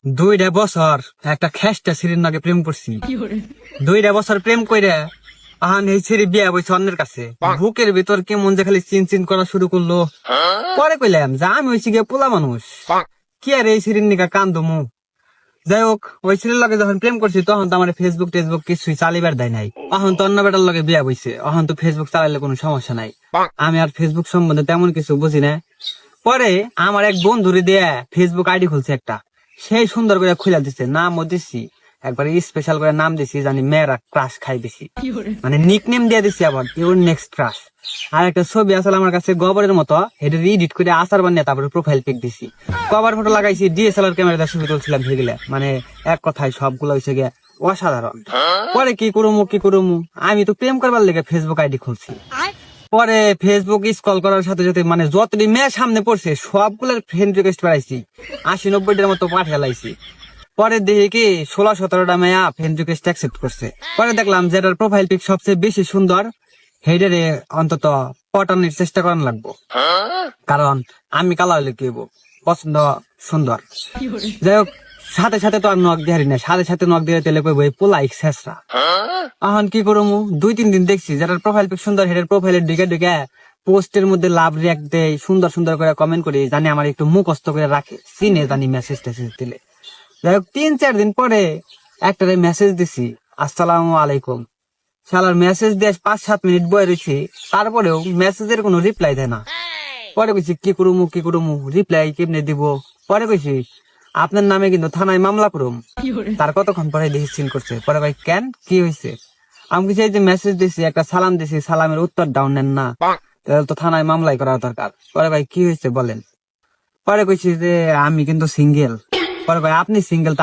2টা বছর একটা খেসটা সিরির নাকি প্রেম করছি। 2টা বছর প্রেম কইরা আহান এই সিরি বিয়া বইছে অন্যের কাছে। বুকের ভিতর কেমন যে খালি চিন চিন করা শুরু করলো। পরে কইলাম যে আমি হইছি গিয়ে পোলা মানুষ, কি আর এই সিরির নিকা কান্দমু। যাই হোক, ওই সিরির লগে যখন প্রেম করছি তখন তো আমার ফেসবুক টেসবুক কিছুই চালিবার দেয় নাই। এখন তো অন্য বেটার লগে বিয়া বইছে, এখন তো ফেসবুক চালাইলে কোনো সমস্যা নাই। আমি আর ফেসবুক সম্বন্ধে তেমন কিছু বুঝি না। পরে আমার এক বন্ধুরে দিয়ে ফেসবুক আইডি খুলছে একটা, সেই সুন্দর করে খুলে দিচ্ছে, নামও দিছি একবার স্পেশাল করে নাম দিছি, জানি মেয়েরা ক্রাশ খাই দিছি, মানে নিক নেম দিয়ে দিছি আবার ইউর নেক্সট ক্রাশ। আর একটা ছবি আসলে আমার কাছে গোবরের মতো, এটা এডিট করে আচার বানিয়ে তারপরে প্রোফাইল পিক দিছি, কভার ফটো লাগাইছি, ডিএসএলআর ক্যামেরা ছবি তুলছিলাম সেগুলা, মানে এক কথায় সবগুলো হয়েছে গিয়ে অসাধারণ। পরে কি করুমু, আমি তো প্রেম করবার লেগে ফেসবুক আইডি খুলছি। পরে ফেসবুক স্ক্রল করার সাথে সাথে মানে যতটি মেয়ে সামনে পড়ছে সবগুলোর ফ্রেন্ড রিকোয়েস্ট পাইছি, 80-90টার মতো পাঠিয়ে লাইছি। পরে দেখি কি 16-17টা মেয়া ফ্রেন্ড রিকোয়েস্ট অ্যাকসেপ্ট করছে। পরে দেখলাম যেটার প্রোফাইল পিক সবচেয়ে বেশি সুন্দর, হেডারে অন্তত পটানোর চেষ্টা করান লাগবো, কারণ আমি কালা হইলে কি হইব, পছন্দ সুন্দর। যাই হোক, সাথে সাথে তো আর নক দিহারি না, সাথে সাথে নক দিয়ে তেলে কইব এই পোলাই শেষরা। এখন কি করবো, 2-3 দিন দেখছি যেটার প্রোফাইল পিক সুন্দর, হেডের প্রোফাইলের ঢুকে পোস্টের মধ্যে লাভ রিয়াক্ট দেয়, সুন্দর সুন্দর করে কমেন্ট করি, জানি আমার একটু মুখস্থ করে রাখে, চিনে জানি মেসেজ টেসেজ দিলে। যাই হোক, 3-4 দিন পরে একটা মেসেজ দিছি, আসসালামু আলাইকুম। শালার মেসেজ দিয়ে 5-7 মিনিট বয়ে রয়েছি, তারপরেও মেসেজের কোনো রিপ্লাই দেয় না। পরে কইছি কি করুমু, রিপ্লাই কেমনে দিব। পরে কইছি আপনার নামে কিন্তু থানায় মামলা করুম। তার কতক্ষণ পরে দেখি সিন করছে। পরে ভাই কেন, কি হয়েছে? আমি কিছু এই যে মেসেজ দিছি, একটা সালাম দিছি, সালামের উত্তর ডাউন নেন না, তাহলে তো থানায় মামলাই করা দরকার। পরে ভাই কি হয়েছে বলেন। পরে কইছি যে আমি কিন্তু সিঙ্গেল। পরে ভাই আপনি সিঙ্গেল,